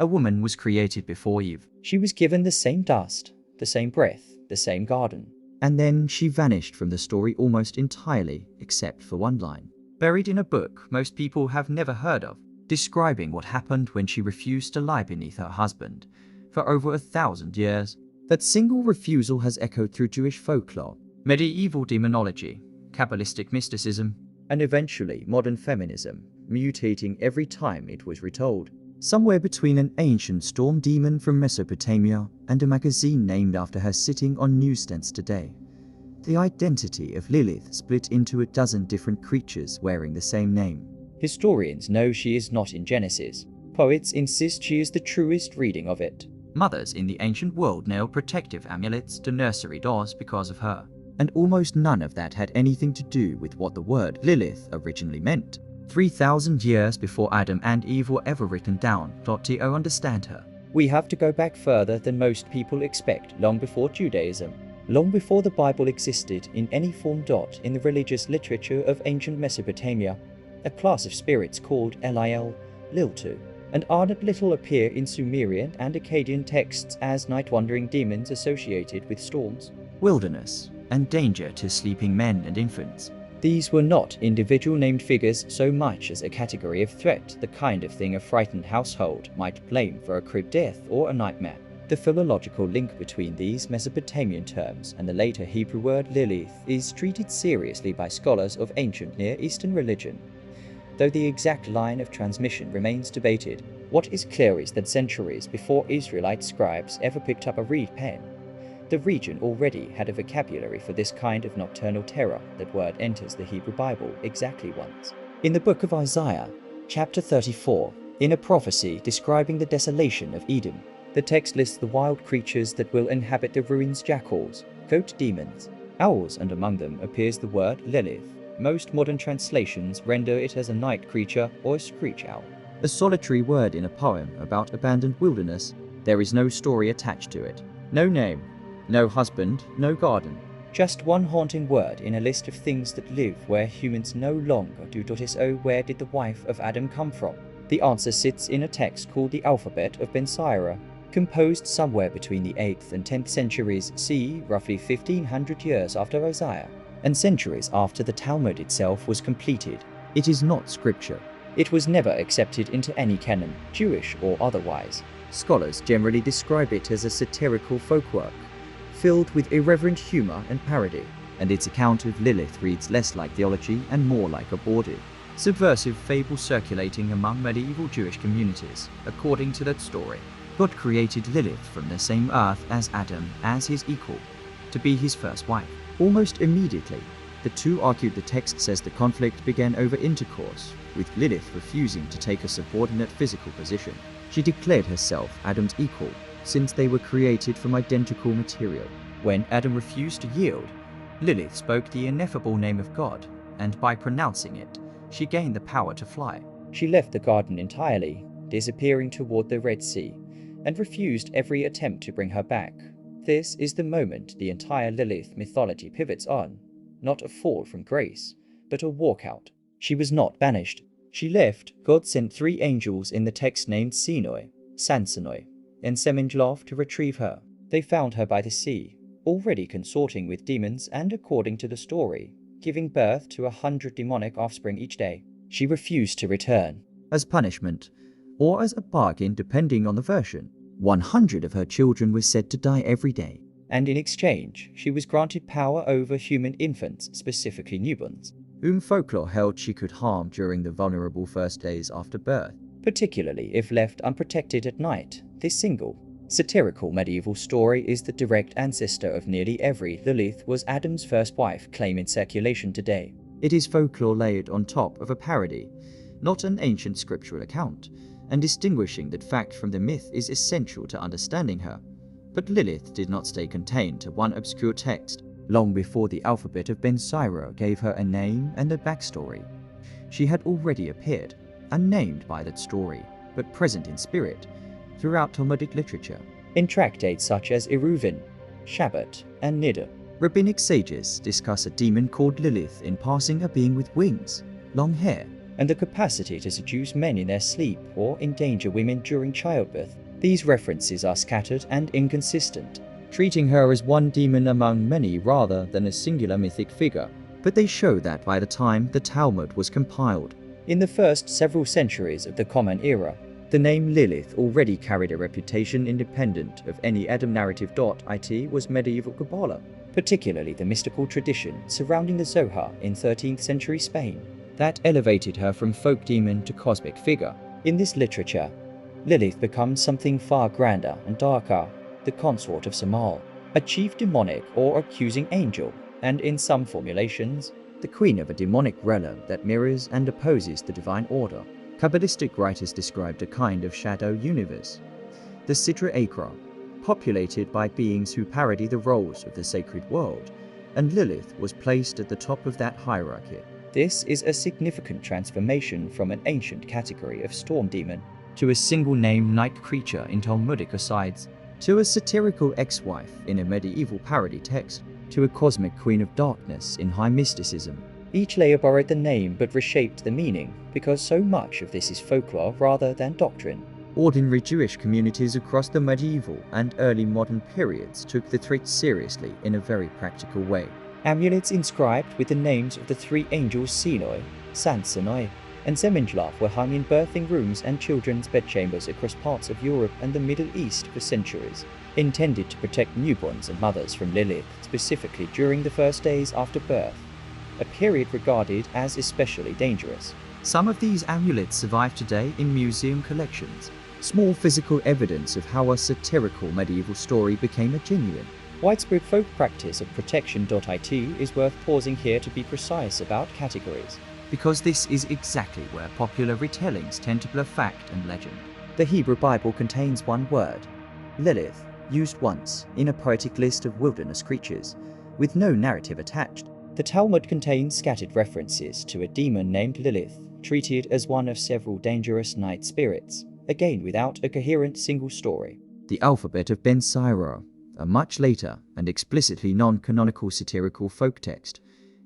A woman was created before Eve. She was given the same dust, the same breath, the same garden. And then she vanished from the story almost entirely, except for one line, buried in a book most people have never heard of, describing what happened when she refused to lie beneath her husband for over 1,000 years. That single refusal has echoed through Jewish folklore, medieval demonology, Kabbalistic mysticism, and eventually modern feminism, mutating every time it was retold. Somewhere between an ancient storm demon from Mesopotamia and a magazine named after her sitting on newsstands today, the identity of Lilith split into a dozen different creatures wearing the same name. Historians know she is not in Genesis. Poets insist she is the truest reading of it. Mothers in the ancient world nailed protective amulets to nursery doors because of her. And almost none of that had anything to do with what the word Lilith originally meant. 3,000 years before Adam and Eve were ever written down, to understand her. We have to go back further than most people expect, long before Judaism. Long before the Bible existed in any form. In the religious literature of ancient Mesopotamia, a class of spirits called Lil, Liltu, and Ardent Little appear in Sumerian and Akkadian texts as night-wandering demons associated with storms, wilderness, and danger to sleeping men and infants. These were not individual named figures so much as a category of threat, the kind of thing a frightened household might blame for a crib death or a nightmare. The philological link between these Mesopotamian terms and the later Hebrew word Lilith is treated seriously by scholars of ancient Near Eastern religion. Though the exact line of transmission remains debated, what is clear is that centuries before Israelite scribes ever picked up a reed pen, the region already had a vocabulary for this kind of nocturnal terror. That word enters the Hebrew Bible exactly once. In the book of Isaiah, chapter 34, in a prophecy describing the desolation of Edom, the text lists the wild creatures that will inhabit the ruins: jackals, goat demons, owls, and among them appears the word Lilith. Most modern translations render it as a night creature or a screech owl. A solitary word in a poem about abandoned wilderness. There is no story attached to it. No name. No husband, no garden. Just one haunting word in a list of things that live where humans no longer do. Oh, where did the wife of Adam come from? The answer sits in a text called the Alphabet of Ben Sira, composed somewhere between the 8th and 10th centuries CE, roughly 1500 years after Isaiah, and centuries after the Talmud itself was completed. It is not scripture. It was never accepted into any canon, Jewish or otherwise. Scholars generally describe it as a satirical folkwork, filled with irreverent humor and parody, and its account of Lilith reads less like theology and more like a bawdy, subversive fable circulating among medieval Jewish communities. According to that story, God created Lilith from the same earth as Adam as his equal, to be his first wife. Almost immediately, the two argued the text says the conflict began over intercourse, with Lilith refusing to take a subordinate physical position. She declared herself Adam's equal, since they were created from identical material. When Adam refused to yield, Lilith spoke the ineffable name of God, and by pronouncing it, she gained the power to fly. She left the garden entirely, disappearing toward the Red Sea, and refused every attempt to bring her back. This is the moment the entire Lilith mythology pivots on. Not a fall from grace, but a walkout. She was not banished. She left. God sent 3 angels in the text named Sinoi, Sansonoi, and Seminjlov to retrieve her. They found her by the sea, already consorting with demons and, according to the story, giving birth to 100 demonic offspring each day. She refused to return. As punishment, or as a bargain depending on the version, 100 of her children were said to die every day. And in exchange, she was granted power over human infants, specifically newborns, whom folklore held she could harm during the vulnerable first days after birth, particularly if left unprotected at night. This single, satirical medieval story is the direct ancestor of nearly every Lilith was Adam's first wife claim in circulation today. It is folklore layered on top of a parody, not an ancient scriptural account, and distinguishing that fact from the myth is essential to understanding her. But Lilith did not stay contained to one obscure text. Long before the alphabet of Ben Sira gave her a name and a backstory, she had already appeared, unnamed by that story, but present in spirit, throughout Talmudic literature. In tractates such as Eruvin, Shabbat, and Niddah, rabbinic sages discuss a demon called Lilith in passing, a being with wings, long hair, and the capacity to seduce men in their sleep or endanger women during childbirth. These references are scattered and inconsistent, treating her as one demon among many rather than a singular mythic figure. But they show that by the time the Talmud was compiled, in the first several centuries of the Common Era, the name Lilith already carried a reputation independent of any Adam narrative. It was medieval Kabbalah, particularly the mystical tradition surrounding the Zohar in 13th century Spain, that elevated her from folk demon to cosmic figure. In this literature, Lilith becomes something far grander and darker, the consort of Samael, a chief demonic or accusing angel, and in some formulations, the queen of a demonic realm that mirrors and opposes the divine order. Kabbalistic writers described a kind of shadow universe, the satirical, populated by beings who parody the roles of the sacred world, and Lilith was placed at the top of that hierarchy. This is a significant transformation from an ancient category of storm demon to a single-name night creature in Talmudic asides, to a satirical ex-wife in a medieval parody text, to a cosmic queen of darkness in high mysticism. Each layer borrowed the name but reshaped the meaning, because so much of this is folklore rather than doctrine. Ordinary Jewish communities across the medieval and early modern periods took the threat seriously in a very practical way. Amulets inscribed with the names of the three angels Sinoi, Sansanoi, and Zemindlaf were hung in birthing rooms and children's bedchambers across parts of Europe and the Middle East for centuries, intended to protect newborns and mothers from Lilith, specifically during the first days after birth, a period regarded as especially dangerous. Some of these amulets survive today in museum collections, small physical evidence of how a satirical medieval story became a genuine, widespread folk practice of protection. It is worth pausing here to be precise about categories, because this is exactly where popular retellings tend to blur fact and legend. The Hebrew Bible contains one word, Lilith, used once in a poetic list of wilderness creatures, with no narrative attached. The Talmud contains scattered references to a demon named Lilith, treated as one of several dangerous night spirits, again without a coherent single story. The alphabet of Ben Sira, a much later and explicitly non-canonical satirical folk text,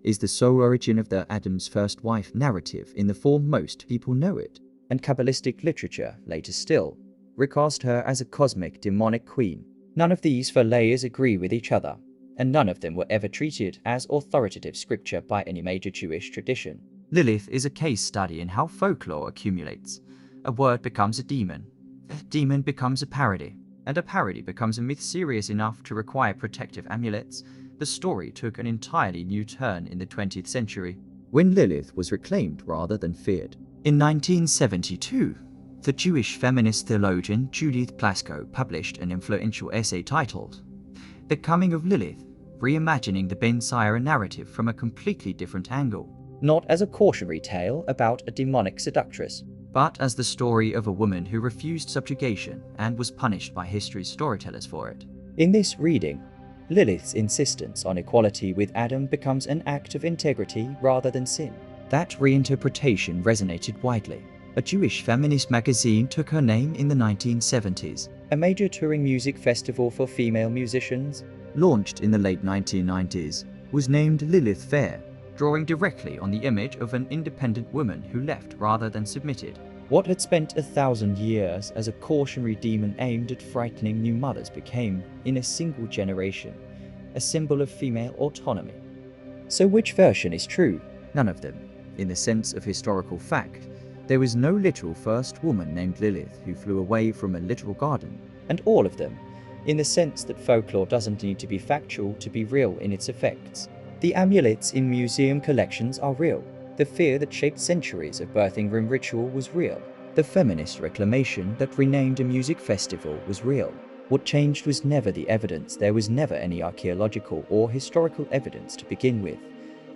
is the sole origin of the Adam's first wife narrative in the form most people know it, and Kabbalistic literature, later still, recast her as a cosmic demonic queen. None of these four layers agree with each other, and none of them were ever treated as authoritative scripture by any major Jewish tradition. Lilith is a case study in how folklore accumulates. A word becomes a demon becomes a parody, and a parody becomes a myth serious enough to require protective amulets. The story took an entirely new turn in the 20th century, when Lilith was reclaimed rather than feared. In 1972, the Jewish feminist theologian Judith Plasko published an influential essay titled The Coming of Lilith, reimagining the Ben Sira narrative from a completely different angle, not as a cautionary tale about a demonic seductress, but as the story of a woman who refused subjugation and was punished by history's storytellers for it. In this reading, Lilith's insistence on equality with Adam becomes an act of integrity rather than sin. That reinterpretation resonated widely. A Jewish feminist magazine took her name in the 1970s. A major touring music festival for female musicians, launched in the late 1990s, was named Lilith Fair, drawing directly on the image of an independent woman who left rather than submitted. What had spent 1,000 years as a cautionary demon aimed at frightening new mothers became, in a single generation, a symbol of female autonomy. So which version is true? None of them. In the sense of historical fact, there was no literal first woman named Lilith who flew away from a literal garden. And all of them, in the sense that folklore doesn't need to be factual to be real in its effects. The amulets in museum collections are real. The fear that shaped centuries of birthing room ritual was real. The feminist reclamation that renamed a music festival was real. What changed was never the evidence. There was never any archaeological or historical evidence to begin with,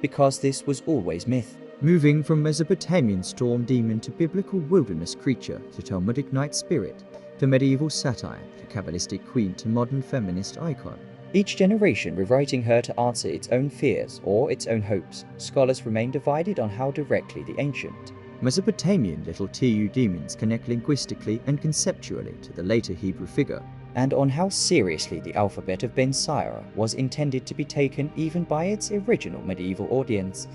because this was always myth. Moving from Mesopotamian storm demon to biblical wilderness creature to Talmudic night spirit, to medieval satire to Kabbalistic queen to modern feminist icon. Each generation rewriting her to answer its own fears or its own hopes, scholars remain divided on how directly the ancient Mesopotamian little tu demons connect linguistically and conceptually to the later Hebrew figure, and on how seriously the alphabet of Ben Sira was intended to be taken even by its original medieval audience.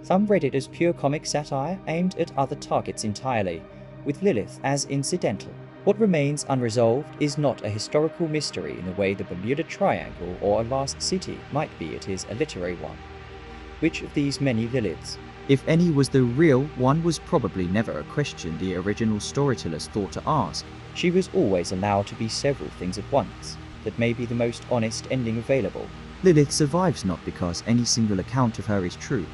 Some read it as pure comic satire aimed at other targets entirely, with Lilith as incidental. What remains unresolved is not a historical mystery in the way the Bermuda Triangle or a lost city might be, it is a literary one. Which of these many Liliths, if any, was the real one was probably never a question the original storytellers thought to ask. She was always allowed to be several things at once. That may be the most honest ending available. Lilith survives not because any single account of her is true,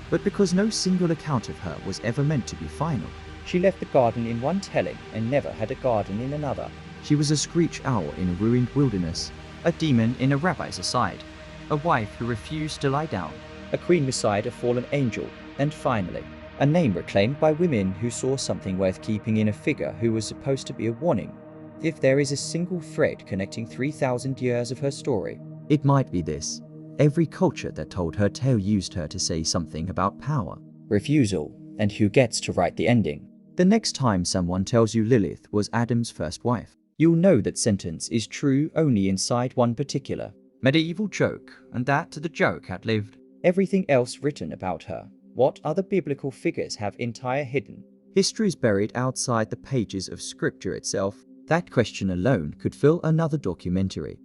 but because no single account of her was ever meant to be final. She left the garden in one telling and never had a garden in another. She was a screech owl in a ruined wilderness, a demon in a rabbi's aside, a wife who refused to lie down, a queen beside a fallen angel, and finally, a name reclaimed by women who saw something worth keeping in a figure who was supposed to be a warning. If there is a single thread connecting 3,000 years of her story, it might be this. Every culture that told her tale used her to say something about power, refusal, and who gets to write the ending. The next time someone tells you Lilith was Adam's first wife, you'll know that sentence is true only inside one particular medieval joke, and that the joke outlived everything else written about her. What other biblical figures have entire hidden histories buried outside the pages of scripture itself? That question alone could fill another documentary.